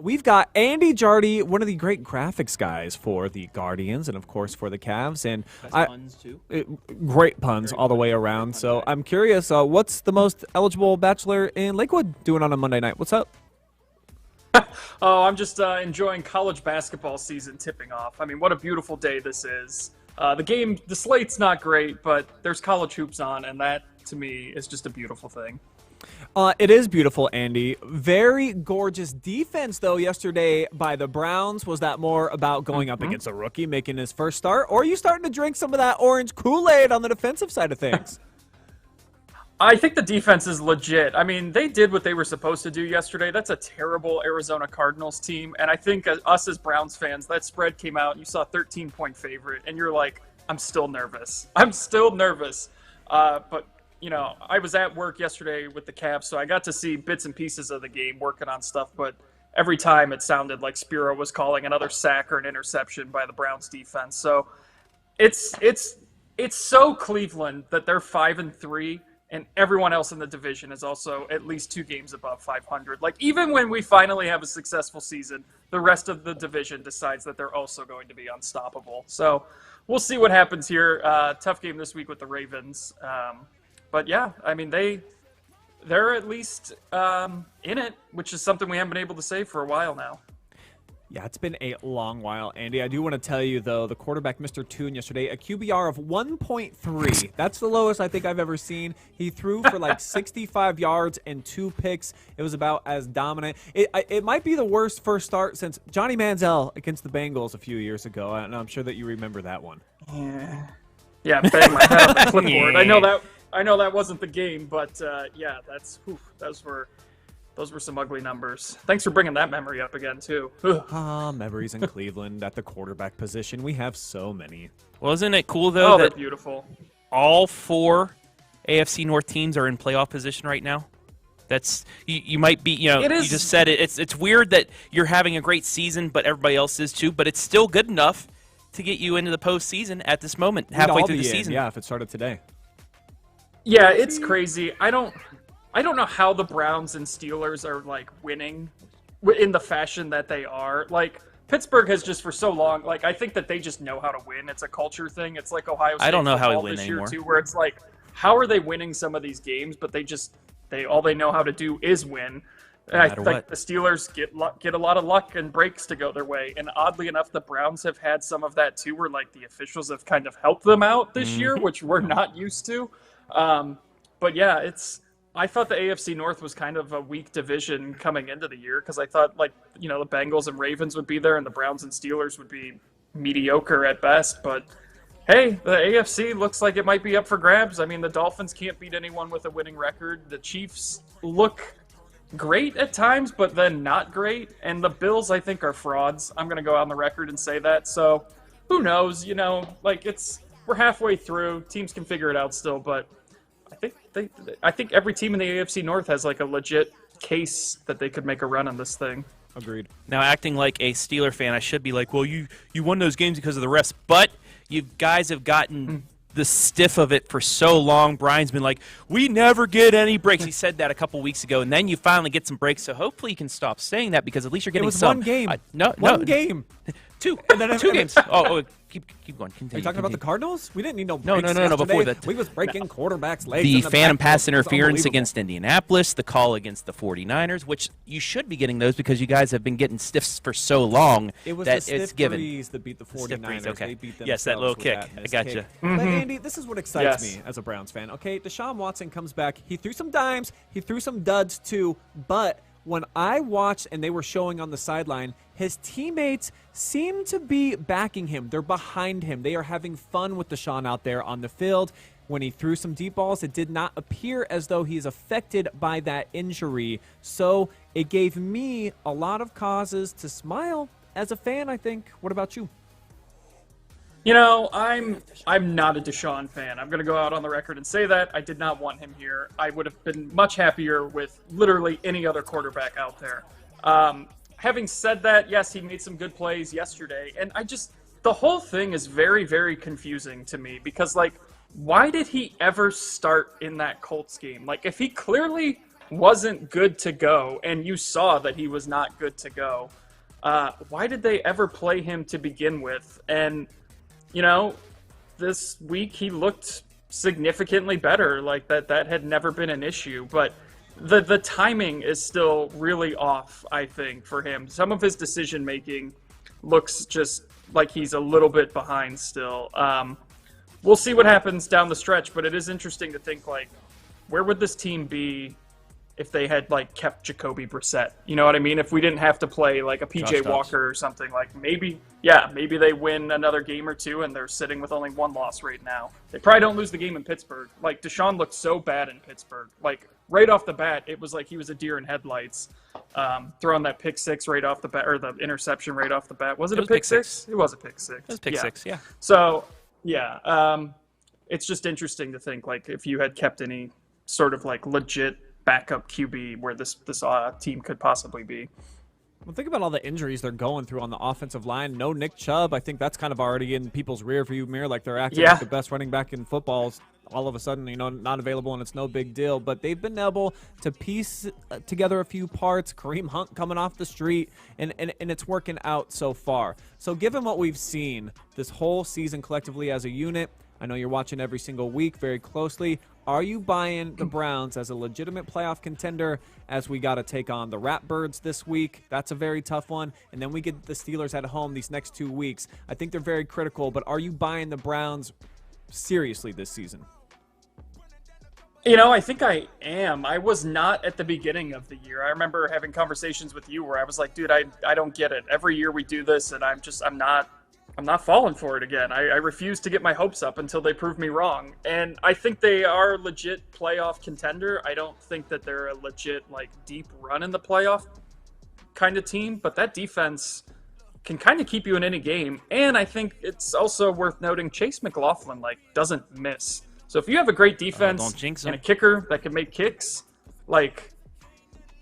we've got Andy Jardy, one of the great graphics guys for the Guardians and, of course, for the Cavs. And puns, too. Great puns all the way around. So I'm curious, what's the most eligible bachelor in Lakewood doing on a Monday night? What's up? Oh, I'm just enjoying college basketball season tipping off. I mean, what a beautiful day this is. The slate's not great, but there's college hoops on, and that, to me, is just a beautiful thing. It is beautiful, Andy. Very gorgeous defense, though, yesterday by the Browns. Was that more about going up against a rookie, making his first start, or are you starting to drink some of that orange Kool-Aid on the defensive side of things? I think the defense is legit. I mean, they did what they were supposed to do yesterday. That's a terrible Arizona Cardinals team, and I think us as Browns fans, that spread came out, and you saw a 13-point favorite, and you're like, I'm still nervous. But you know, I was at work yesterday with the Cavs, so I got to see bits and pieces of the game working on stuff, but every time it sounded like Spiro was calling another sack or an interception by the Browns defense. So it's so Cleveland that they're 5-3, and everyone else in the division is also at least 2 games above 500. Like, even when we finally have a successful season, the rest of the division decides that they're also going to be unstoppable. So we'll see what happens here. Tough game this week with the Ravens. But yeah, I mean, they're at least in it, which is something we haven't been able to say for a while now. Yeah, it's been a long while, Andy. I do want to tell you, though, the quarterback, Mr. Toon, yesterday, a QBR of 1.3. That's the lowest I think I've ever seen. He threw for like 65 yards and 2 picks. It was about as dominant. It might be the worst first start since Johnny Manziel against the Bengals a few years ago, and I'm sure that you remember that one. Yeah, bang my head on the clipboard. I know that wasn't the game, but yeah, those were some ugly numbers. Thanks for bringing that memory up again, too. Memories in Cleveland at the quarterback position. We have so many. Well, isn't it cool, though, they're that beautiful. All 4 AFC North teams are in playoff position right now? That's you might be, you just said it. It's weird that you're having a great season, but everybody else is too, but it's still good enough to get you into the postseason at this moment, halfway through the season. Yeah, if it started today. Yeah, it's crazy. I don't know how the Browns and Steelers are, like, winning in the fashion that they are. Like, Pittsburgh has just for so long, like, I think that they just know how to win. It's a culture thing. It's like Ohio State I don't know how football we win this year, anymore. too, where it's like, how are they winning some of these games? But all they know how to do is win. And I think the Steelers get a lot of luck and breaks to go their way. And oddly enough, the Browns have had some of that, too, where, like, the officials have kind of helped them out this year, which we're not used to. But yeah, I thought the AFC North was kind of a weak division coming into the year because I thought, like, you know, the Bengals and Ravens would be there and the Browns and Steelers would be mediocre at best. But hey, the AFC looks like it might be up for grabs. I mean, the Dolphins can't beat anyone with a winning record. The Chiefs look great at times, but then not great. And the Bills, I think, are frauds. I'm going to go on the record and say that. So who knows? You know, like, we're halfway through. Teams can figure it out still, but I think every team in the AFC North has, like, a legit case that they could make a run on this thing. Agreed. Now, acting like a Steeler fan, I should be like, well, you won those games because of the refs, but you guys have gotten the stiff of it for so long. Brian's been like, we never get any breaks. He said that a couple weeks ago, and then you finally get some breaks, so hopefully you can stop saying that because at least you're getting some. One game. One game. 2. And then 2 games. Oh, keep going. Continue, Are you talking about the Cardinals? We didn't need no No, breaks before that. We was breaking quarterbacks' legs. The in phantom pass backfield. interference against Indianapolis, the call against the 49ers, which you should be getting those because you guys have been getting stiffs for so long it was that the it's given. That beat the 49ers. Okay. They beat Yes, that little kick. I got you. But Andy, this is what excites me as a Browns fan. Okay, Deshaun Watson comes back. He threw some dimes. He threw some duds too. But when I watched and they were showing on the sideline, his teammates seem to be backing him. They're behind him. They are having fun with Deshaun out there on the field. When he threw some deep balls, it did not appear as though he's affected by that injury. So it gave me a lot of causes to smile as a fan, I think. What about you? You know, I'm not a Deshaun fan. I'm going to go out on the record and say that. I did not want him here. I would have been much happier with literally any other quarterback out there. Having said that, yes, he made some good plays yesterday. And the whole thing is very, very confusing to me because, like, why did he ever start in that Colts game? Like, if he clearly wasn't good to go, and you saw that he was not good to go, why did they ever play him to begin with? And, this week he looked significantly better. Like that had never been an issue, but the timing is still really off, I think, for him. Some of his decision making looks just like he's a little bit behind still. We'll see what happens down the stretch, but it is interesting to think, like, where would this team be if they had, like, kept Jacoby Brissett? You know what I mean? If we didn't have to play, like, a PJ Walker or something, like, maybe they win another game or two and they're sitting with only one loss right now. They probably don't lose the game in Pittsburgh. Like, Deshaun looked so bad in Pittsburgh. Like, right off the bat, it was like he was a deer in headlights, throwing that pick six right off the bat, or the interception right off the bat. Was it a pick six? It was a pick six. It was pick six, yeah. So, yeah, it's just interesting to think, like, if you had kept any sort of, like, legit backup QB where this team could possibly be. Well, think about all the injuries they're going through on the offensive line. No Nick Chubb. I think that's kind of already in people's rearview mirror. Like, they're acting like the best running back in football. All of a sudden, not available, and it's no big deal. But they've been able to piece together a few parts. Kareem Hunt coming off the street, and it's working out so far. So given what we've seen this whole season collectively as a unit, I know you're watching every single week very closely. Are you buying the Browns as a legitimate playoff contender as we got to take on the Ratbirds this week? That's a very tough one. And then we get the Steelers at home these next 2 weeks. I think they're very critical, but are you buying the Browns seriously this season? I think I am. I was not at the beginning of the year. I remember having conversations with you where I was like, dude, I don't get it. Every year we do this, and I'm not falling for it again. I refuse to get my hopes up until they prove me wrong. And I think they are a legit playoff contender. I don't think that they're a legit, like, deep run in the playoff kind of team, but that defense can kind of keep you in any game. And I think it's also worth noting Chase McLaughlin, like, doesn't miss. So if you have a great defense and a kicker that can make kicks, like,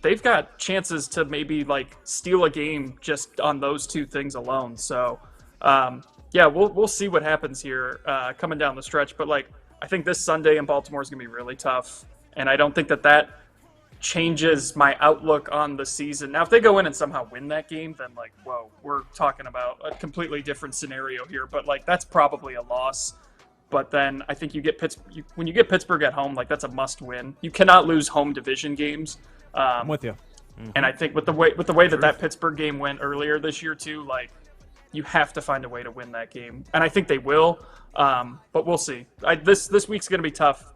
they've got chances to maybe, like, steal a game just on those two things alone. So, we'll see what happens here coming down the stretch. But, like, I think this Sunday in Baltimore is going to be really tough. And I don't think that changes my outlook on the season. Now, if they go in and somehow win that game, then, like, whoa, we're talking about a completely different scenario here. But, like, that's probably a loss. But then I think when you get Pittsburgh at home, like, that's a must-win. You cannot lose home division games. I'm with you. Mm-hmm. And I think with the way that Pittsburgh game went earlier this year too, like, you have to find a way to win that game, and I think they will. But we'll see. This week's going to be tough.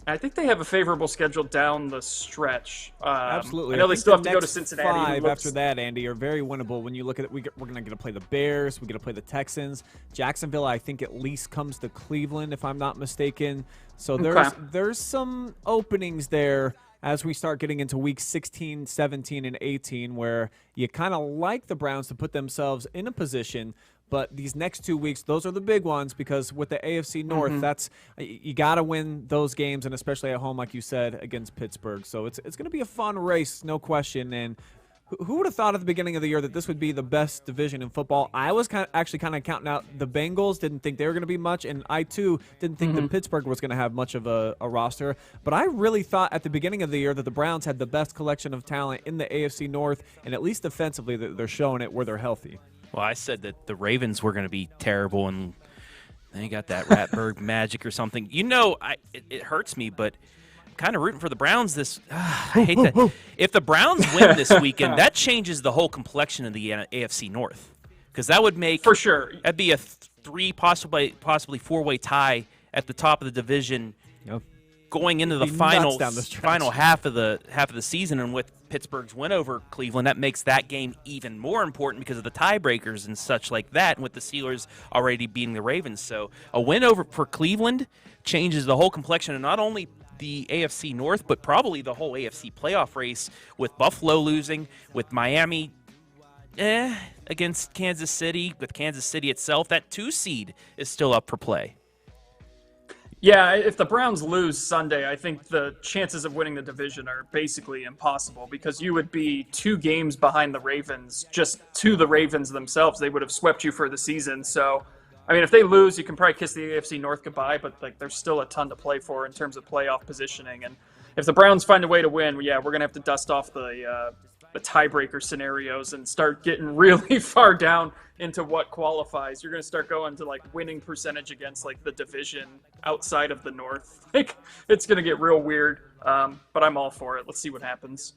I think they have a favorable schedule down the stretch. Absolutely. I know they still have to go to Cincinnati. 5 after that, Andy, are very winnable. When you look at it, we're going to get to play the Bears. We get to play the Texans. Jacksonville, I think, at least comes to Cleveland, if I'm not mistaken. So there's some openings there as we start getting into weeks 16, 17, and 18, where you kind of like the Browns to put themselves in a position. But these next 2 weeks, those are the big ones, because with the AFC North, that's you got to win those games, and especially at home, like you said, against Pittsburgh. So it's going to be a fun race, no question. And who would have thought at the beginning of the year that this would be the best division in football? I was actually counting out the Bengals. Didn't think they were going to be much, and I too didn't think that Pittsburgh was going to have much of a roster. But I really thought at the beginning of the year that the Browns had the best collection of talent in the AFC North, and at least defensively, that they're showing it where they're healthy. Well, I said that the Ravens were going to be terrible, and they got that Ratberg magic or something. It hurts me, but I'm kind of rooting for the Browns I hate that. If the Browns win this weekend, that changes the whole complexion of the AFC North, because that would make, for sure, that'd be a 3, possibly 4-way tie at the top of the division. Yep. Going into the final half of the season, and with Pittsburgh's win over Cleveland, that makes that game even more important because of the tiebreakers and such like that, and with the Steelers already beating the Ravens. So a win over for Cleveland changes the whole complexion of not only the AFC North, but probably the whole AFC playoff race, with Buffalo losing, with Miami against Kansas City, with Kansas City itself. That 2 seed is still up for play. Yeah, if the Browns lose Sunday, I think the chances of winning the division are basically impossible, because you would be 2 games behind the Ravens, just to the Ravens themselves. They would have swept you for the season. So, I mean, if they lose, you can probably kiss the AFC North goodbye, but, like, there's still a ton to play for in terms of playoff positioning. And if the Browns find a way to win, yeah, we're gonna have to dust off the tiebreaker scenarios and start getting really far down into what qualifies. You're gonna start going to like winning percentage against like the division outside of the North. Like it's gonna get real weird. But I'm all for it. Let's see what happens.